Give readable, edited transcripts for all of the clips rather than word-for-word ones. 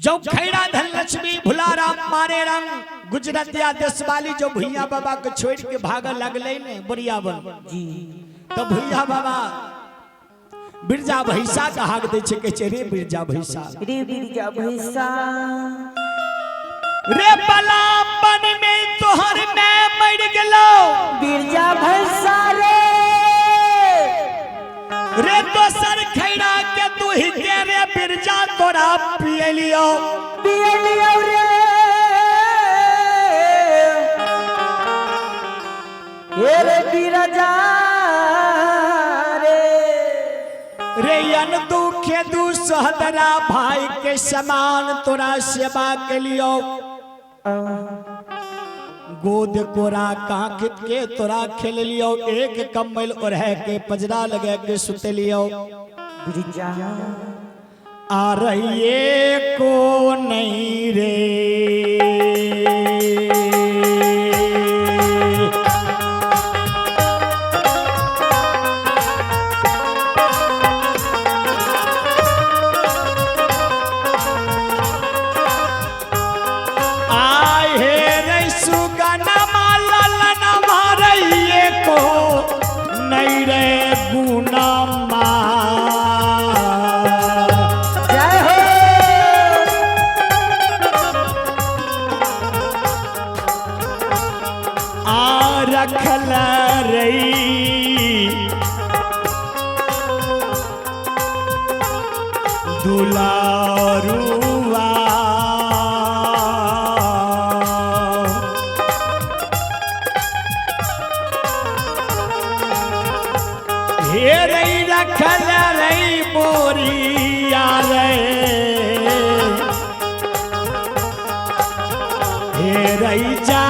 जो खैरा धन लक्ष्मी भुलाराम मारे रंग गुजरतिया देश वाली जो भैया बाबा को छोड़ के भागल लगले ने बोरियावन जी तो भैया बाबा बिरजा भैसा का हाक दे छे के रे बिरजा भैसा रे बलापन में तोहर मैं मर गेलो बिरजा भैसा रे दोसर खैरा के तू ही के रे बिरजा तोरा पिए लियो रे बिरजा रे अन दुखे दू सहदरा भाई के समान तोरा सेवा के लियो गोद कोरा कांखित के तोरा खेल लियो एक कम्बल ओढ़ के पजरा लगे के सुत लियो आ रही को नहीं रे रखल रही दुलारुआ हे रही रखल रही बोरिया रे हे रही जा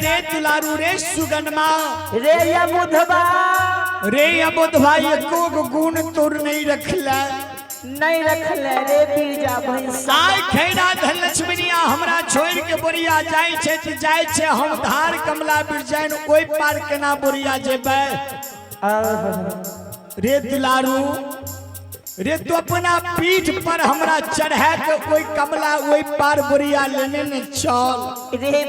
रे तुलारू रे सुगनमा रे यमुधवा एको गुण तोर नहीं रखला रे बिरजा भैसा आय खैरा धन लक्ष्मीनिया हमरा छोड़ के बोरिया जाय छे त जाय छे हम धार कमला बिरजान ओई पार केना बोरिया जेबै रे तुलारू रे तू अपना पीठ पर हमरा चढ़ा के कोई कमला ओई पार बोरिया लेने न चल रे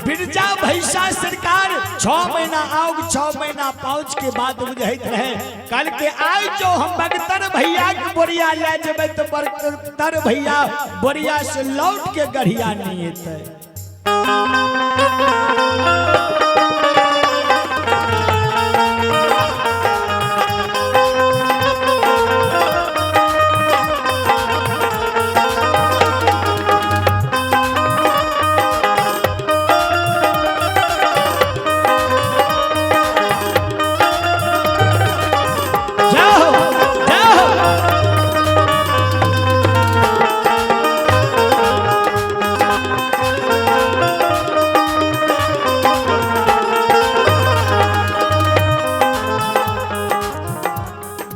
बिरजा भैसा सरकार 6 महीना आउग 6 महीना पहुंच के बाद बुझाइत रहे कल के आई जो हम भगतर भैया के बोरिया ले जेबै तो भगतर भैया बोरिया से लौट के गढ़िया नहीं एतै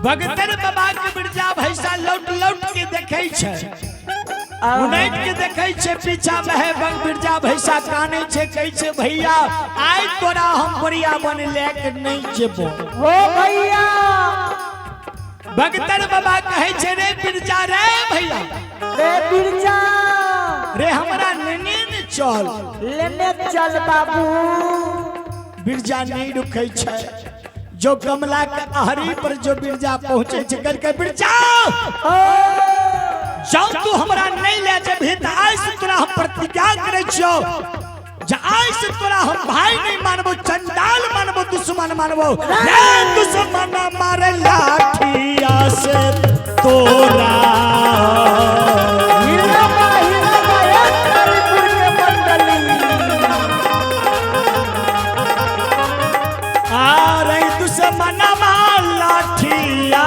भगतर बाबा के बिरजा भैसा लौट लौट के देखे छे उनैत के देखे छे पीछा में है बिरजा भैसा काने छे कहे छे भैया आज तोरा हम बोरिया बन लेके नहीं जेबो हो भैया भगतर बाबा कहे छे रे बिरजा रे भैया रे बिरजा रे हमरा लेने न चल लेने चल बाबू बिरजा नहीं रुके छे जो कमला के आहरी पर जो बिरजा पहुंचे छे करके बिरजा जाओ तू हमरा नहीं ले जेबही त आज से तोरा हम प्रतिज्ञा करे छियो जे आज से तोरा हम भाई नहीं मानबो चंडाल मानबो दुश्मन मानबो रे दुश्मन मारे लाठिया से तोरा हिला एक हरिपुर के मंडली आ रे दुश्मन मार लाठिया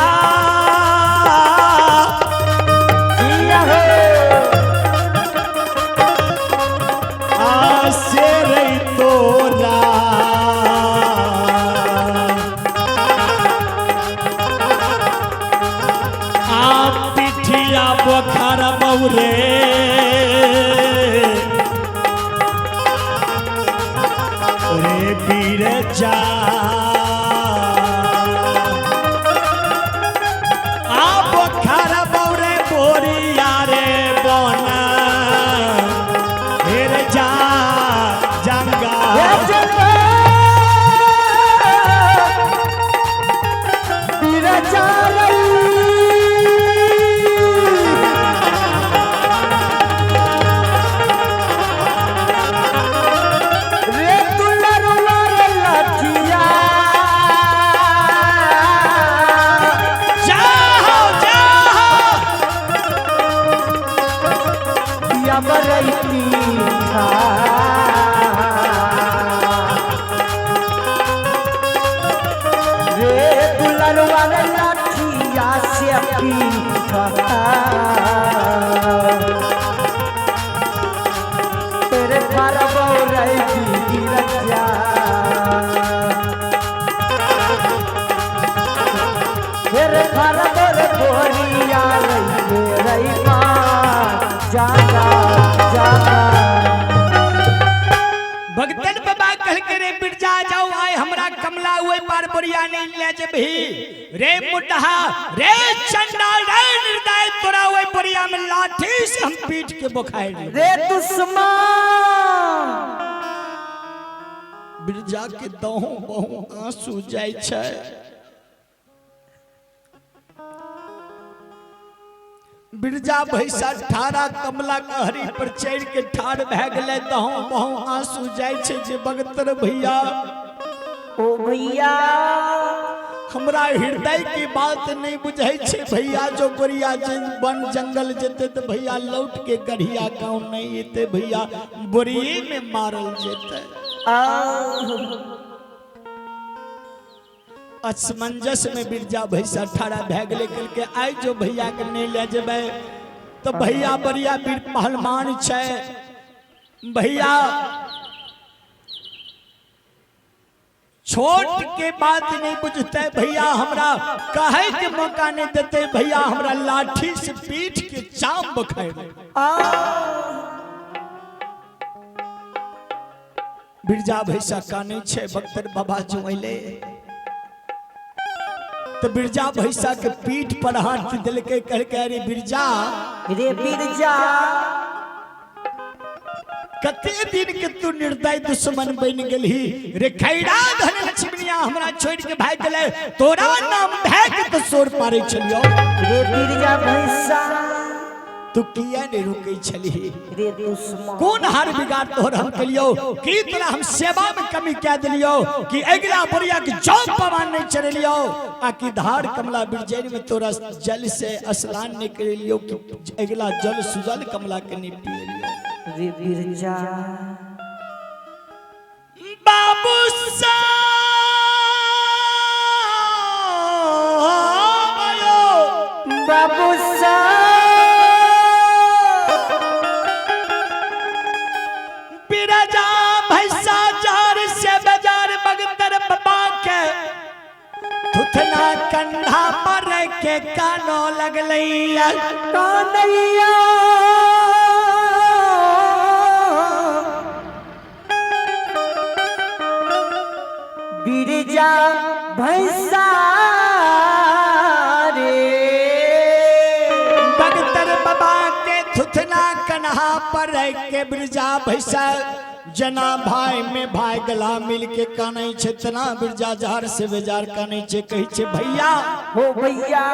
बखार बौरे रे बिरजा आ बखार बौरे बोरिया रे बना हेर जा जंगा बिरजा तेरे घर बोरिया रही जागा जागा भगतन बाबा कह के रे बिरजा जाओ आए हमरा कमला हुए पार बोरिया नहीं ले जेबही रे मुटहा रे चंडाल रे निर्दय तोरा हुए बोरिया में लाठी से हम पीट के बोखाए रे दुश्मन बिरजा के दहु बहु आंसू जाय छै बिरजा भैसा ठाड़ा कमला कहरी पर चढ़ के ठाड़ भए गेले दहु बहु आंसू जाय छै जे भगतर भैया ओ भैया हमरा हृदय की बात नहीं बुझे छे भैया जो गोरिया वन जंगल जेते तो भैया लौट के गढ़िया गांव नहीं एते भैया बोरिये में मारल जेते असमंजस में बिरजा भैसा ठाड़ा भए गेले कल के आई जो भैया के नहीं ले जेबे तो भैया बरिया बीर पहलवान छे भैया छोट के बात नहीं बुझते भैया हमरा कहे के मौका नहीं देते भैया हमरा लाठी से पीठ के चाम बखाए बिरजा भैसा काने छे भक्तर बाबा जो अइले तो बिरजा भैसा के पीठ पर हाथ दिल के कह के रे बिरजा कते दिन के तू निर्दय दुश्मन बन गेलही रे खैरा धन लक्ष्मीया हमरा छोड़ के भाग गेले तोरा नाम भए के तो सोर पारे छलियो रे बिरजा भैसा तू किया ने रुकै छलिही रे दुश्मन कौन हार बिगाड़ तोहर हम कलियो की तोरा हम सेवा में कमी कह दिलियो कि अगला बोरिया के जौन पवान नहीं चढ़लियो आ कि धार कमला बिरजैन में तोरा जल से स्नान नहीं करिलियो कि अगला जल सुजल कमला के नहीं पिलियो रे बिरजा बाबू साहब बाबू साहब बिरजा भैसा जार से बाजार भगतर बाबा के थुथना कंधा पर के कानो लगलैया कानैया बिरजा भैंसा रे भगतर बाबा के थुथना कन्हा पर के बिरजा भैसा जना भाई में भाई गला मिल के कानै छे तना बिरजा जार से बेजार कानै छे कहि छे भैया हो भैया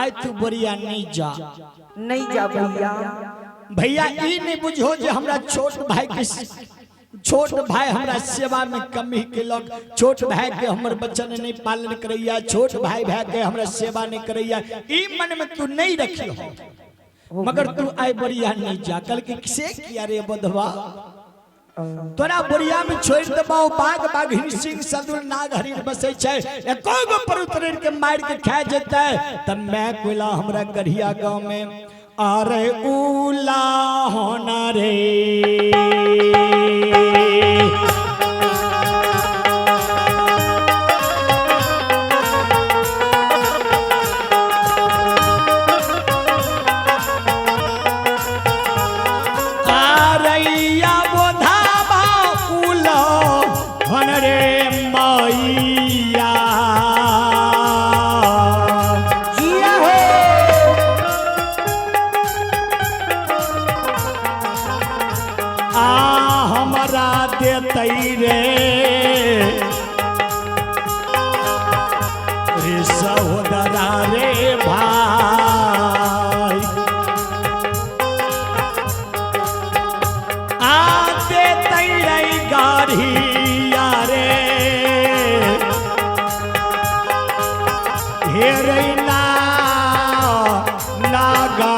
आय तू बरिया नहीं जा भैया भैया ई नहीं बुझो जे हमरा छोट भाई के छोट भाई हमरा सेवा में कमी केलक छोट भाई के हमर बचन नहीं पालन करैया छोट भाई के हमरा सेवा नहीं करैया ई मन में तू नहीं रखियो मगर तू आय बरिया नहीं जा कल के किसे किया रे बधवा तोरा बोरिया में छोड़ दबाओ बाघ बाघ सिंह सदुल नाग हरिण बसे छे एको गो पर उतरेर के मार के खा जेतै तब मैं कोइला हमरा गढ़िया गांव में अरे उला होना रे सहोदरा रे भाई आते तैरई गाड़िया रे हेरै ना नागा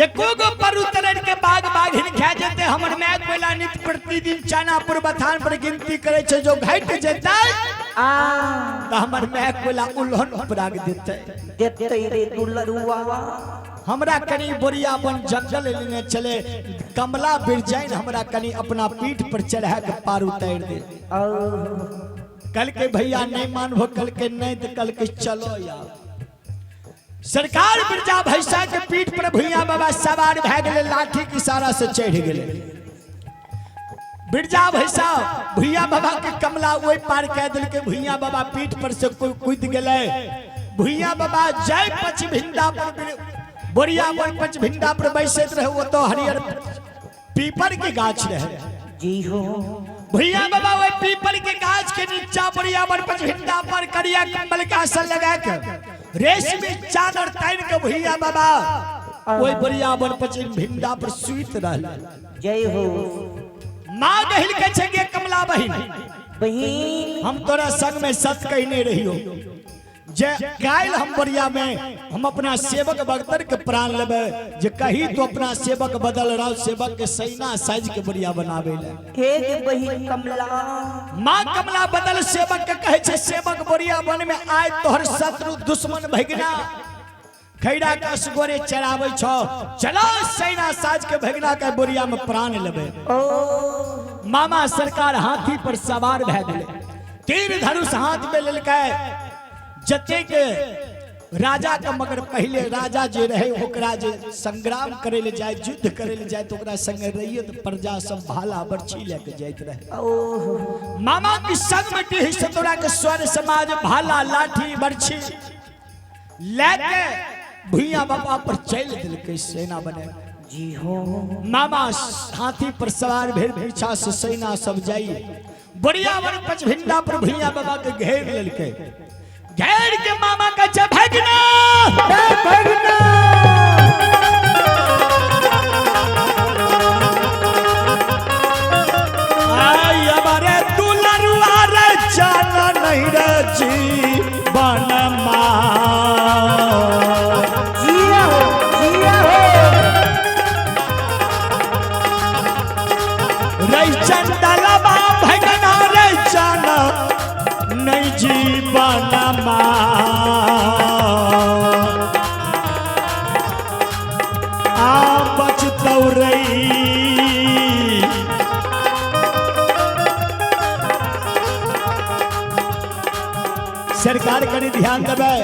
एको गो पर उतरन के बाग बाग हिन खा जेते हमर मैग बेला नित प्रतिदिन चानापुर बथान पर गिनती करे छे जो घट जेते त हमर मैग बेला उल्हन पराग देते रे दुलरुआ हमरा कनी बोरिया बन जंगल लेने चले कमला बिरजैन हमरा कनी अपना पीठ पर चढ़ा के पार उतार दे कल के भैया नहीं मानबो, कल के नहीं तो कल के चलो यार। सरकार बिरजा भैंसा के पीठ पर भुइया बाबा सवार भै गेले, लाठी के इशारा से चढ़ गेले। बिरजा भैंसा भुइया बाबा के कमला वही पार कह दिल के, भुइया बाबा पीठ पर से कोई कूद गेले। भुइया बाबा जय पचभिंडा पर बोरिया वन पचभिंडा पर बैसत रहे, वो तो हरियर पीपर के गाछ रहे। जी हो भुइया बाबा वही पीपर के गाछ के नीचा बोरिया वन पचभिंडा पर करिया कंबल का आसन लगा के रेशमी चादर तान के भुइया बाबा वही बोरिया वन पचभिंडा पर सुइत रहल। जय हो माँ गहिल के छगे कमला बहिन, बहिन हम तोरा संग में सत कहने रहियो, जे कायल हम बोरिया में हम अपना सेवक भगतर के प्राण लेबे, जे कही तो अपना सेवक बदल रहा, सेवक के सैना साइज के बोरिया बनावे ले। हे बहिन कमला, माँ कमला बदल सेवक के कहे छे, सेवक बोरिया बन में आए तोहर शत्रु दुश्मन भगना खैरा का सुगोरे चरावे छो, चलो सैना साज के भगना के बोरिया में प्राण लेबे। मामा सरकार हाथी पर सवार भै गेले, तीर धनुष हाथ में लेलकै। जते के राजा का मगर पहले राजा जे रहे ओकरा जे संग्राम करे ले जाए, युद्ध करे ले जाए तो ओकरा संग रहिए तो प्रजा सब भाला बर्छी लेके जाइत रहे। मामा के संग में टिह सतोरा के स्वर समाज भाला लाठी बर्छी लेके भुइया बाबा पर चल दिल के सेना बने। जी हो मामा हाथी पर सवार भेड़ पीछा से सेना सब जाइए, बढ़िया वन पचभिंडा पर भुइया बाबा के घेर लेलके। घेर के मामा का भगना भगना आई अबरे दुलरुआ रे जाना नहीं रे जीवन मा। जिया हो जिया हो रे चंदलबा भगना रे जाना नहीं जीवन मा। आ बचतौ रही सरकार करी ध्यान देवे।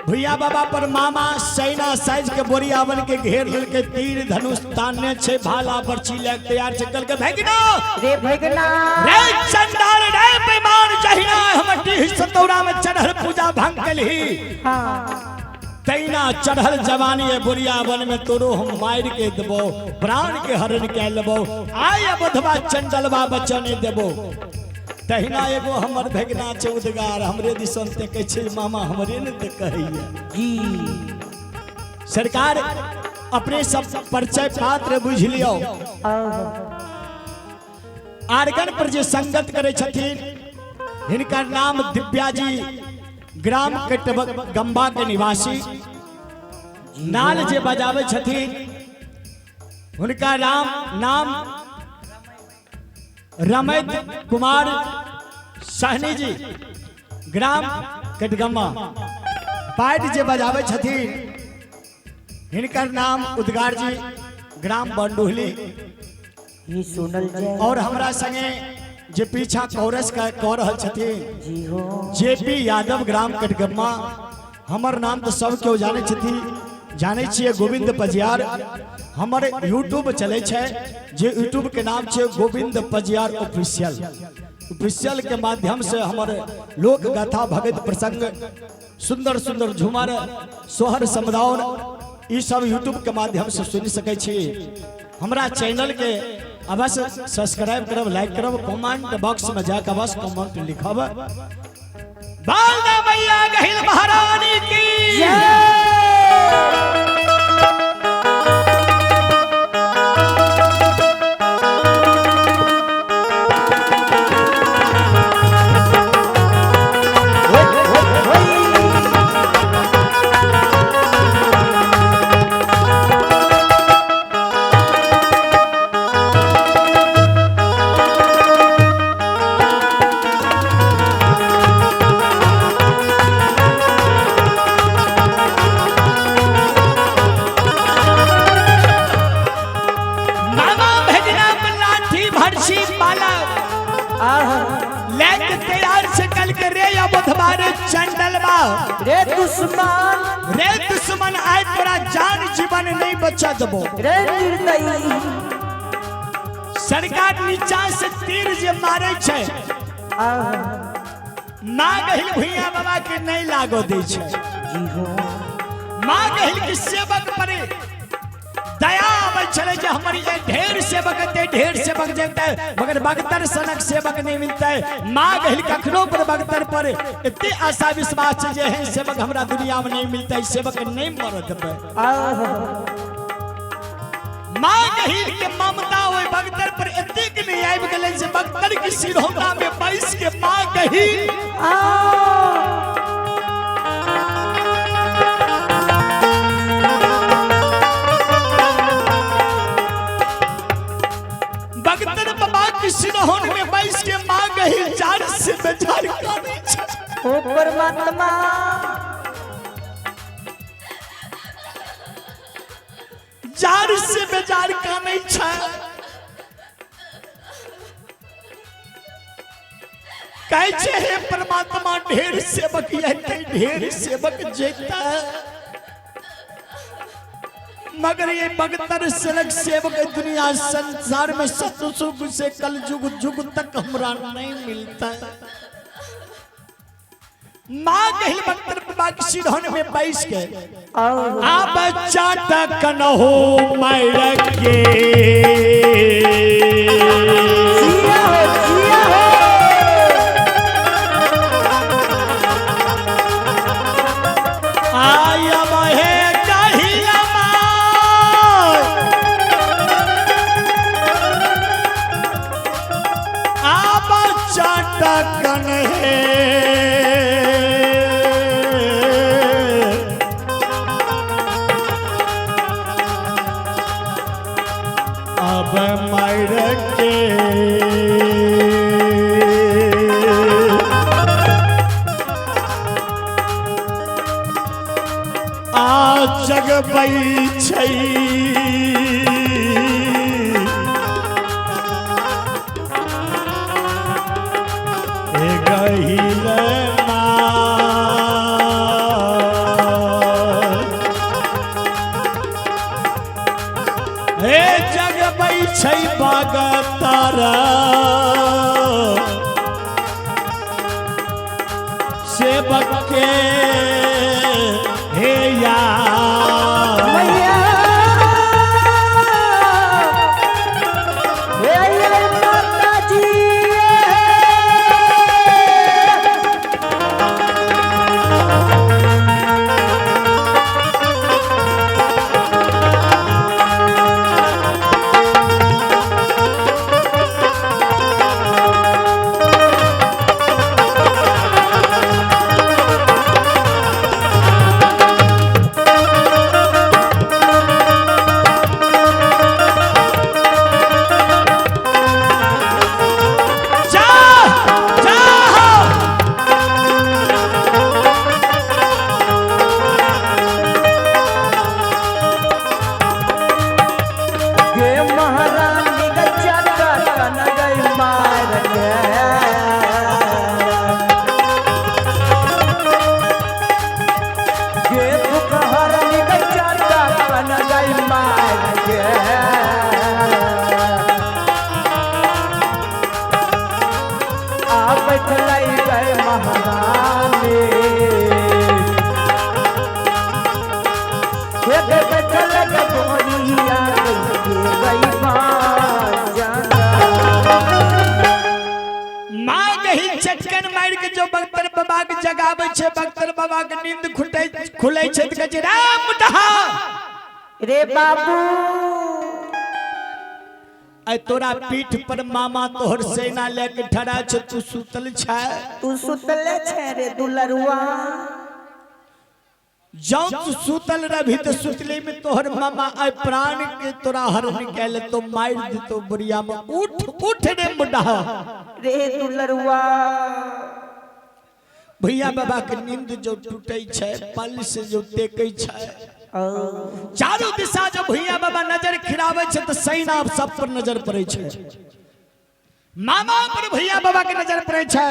भुइया बाबा पर मामा सैना साइज के बोरिया बन के घेर लेके, तीर धनुष तानने छे, भाला बर्छी लेके तैयार चल के भगना रे भगना रे चंडाल रे बेईमान जहिना हम टिह सतौरा में चढ़ल पूजा भंग कलही। तैना चढ़ल जवानी है बोरिया बन में तोरो हम मार के देबो, प्राण के हरण के लेबो, आय बधवा चंडलवा बचने देबो। तहिना एगो हमर भगना छे उदगार, हमरे दिसन ते कह छे मामा हमरे ने ते कहिए। जी सरकार अपने सब परिचय पात्र बुझ लियो। आरगन पर जे संगत करे छथिन हिनकर नाम दिव्या जी, ग्राम गंबा के निवासी। नाल जे बजावे छथिन उनका नाम रमैत कुमार सहनी जी, ग्राम कटगम्मा। पाइट जे बजावे छथिन हिनकर नाम उदगार जी, ग्राम बंडुहली। ये सुनल जाए और हमरा संगे जे पीछा कोरस का कह रहल छथिन जी हो जेपी यादव, ग्राम कटगम्मा। हमर नाम तो सब केओ जाने छथिन, जाने छिए गोविंद पजियार। हमर यूट्यूब चले छे, जे यूट्यूब के नाम छे गोविंद पजियार ऑफिशियल के माध्यम से हमर लोक गाथा, भगत प्रसंग, सुंदर सुंदर झूमर, सोहर समदाउन ई सब यूट्यूब के माध्यम से सुन सके छी। हमरा चैनल के अवश्य सब्सक्राइब करब, लाइक करब, कमेंट बॉक्स में जाकर अवश्य कमेंट लिखब। बालदा मैया गहिल महारानी की जय। प्यार से कल के रे या बुधवारे चंडलवा रे दुश्मन आए तोरा जान जीवन नहीं बचा दबो रे निर्दयी सरकार नीचा से तीर जे मारे छे माँ गहिल भुइया बाबा के नहीं लागो दे छे माँ गहिल के सेवक पर दया आवे चले जे हमारी ये ढेर सेवक जेता है मगर बगतर सनक सेवक नहीं मिलता है। माँ गहिल कखनो पर बगतर पर इतनी आशा विश्वास जे है सेवक हमरा दुनिया में नहीं मिलता है सेवक नहीं मरत पे माँ गहिल के ममता होए बगतर पर इतनी के नहीं आइब गेले से बगतर की सिरहोना में बैस के माँ गहिल बगतर बाबा की सिरहोन में बैस के माँ गहिल जार से बेजार काने छे ओ परमात्मा जार से बेजार काने छे कैसे है परमात्मा ढेर सेवक ढेर सेवक जेता मगर ये बगतर सलग सेवक दुनिया संसार में सतयुग से कल जुग तक हमरा नहीं मिलता। माँ गहिल बगतर बाबा की सिरहोन में बैस के आ बच्चा तक न हो मर के आया बहे कहिया आ बच्चा तक न है अब मर के आ जग छै गहिल हे जग छै बगतर सेवक के हे यार मैया हे माता जी जगावे छे बगतर बाबा के नींद खुले छे त कहे राम मुटहा रे बाबू ऐ तोरा पीठ पर मामा तोहर सेना लेके ठड़ा छे तू सुतल छे रे दुलरुआ जौ तू सुतल रही तो सुतले में तोहर मामा आई प्राण के तोरा हर निकाल तो मार दे तो बुढ़िया में उठ रे मुटहा रे दुलरुआ भैया बाबा के नींद जो टूटे छे पल से जो टेकै छे चारों दिशा जो भैया बाबा नजर खिरावे छे तो सैना सब पर नजर पड़े छे मामा पर भैया बाबा के नजर पड़े छे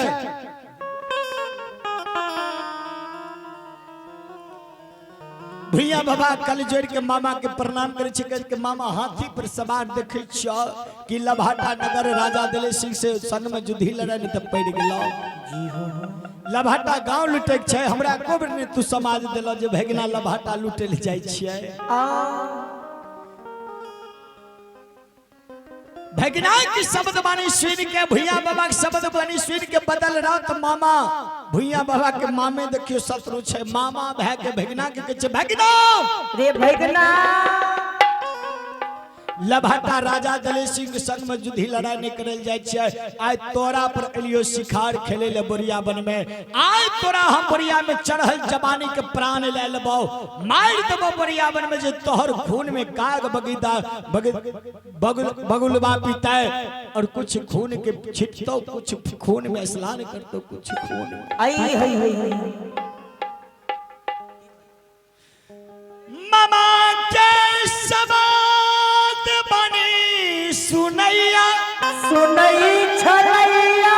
भैया बाबा कल जोड़ के मामा के प्रणाम करे छे के मामा हाथी पर सवार देखे छ कि लभाटा नगर राजा दले सिंह से संग में युद्धि लड़े न त पड़ गेलो जी हो लभाटा गांव लुटे छे हमरा कोबर ने तू समाज देलो जे भगना लभाटा लुटे ले जाय छिए भगना के शब्द बानी सुन के भैया बाबा के शब्द बानी सुन के बदल रात मामा भैया बाबा के मामे देखियो शत्रु छे मामा भै के भगना के कहे भगना रे भगना लभाटा राजा दले सिंह संग में युद्धि लड़ाई नहीं करल जाय छे आज तोरा पर एलियो शिकार खेले ले बोरिया बन में आज तोरा हम बोरिया में चढ़ल जवानी के प्राण ले लेबो मार देबो बोरिया बन में जे तोहर खून में काग बगीदा बगुलबा पीता और कुछ खून के छिटतो कुछ खून में स्नान करतो कुछ खून आई हई मामा के सबात बनी सुनैया सुनई छलैया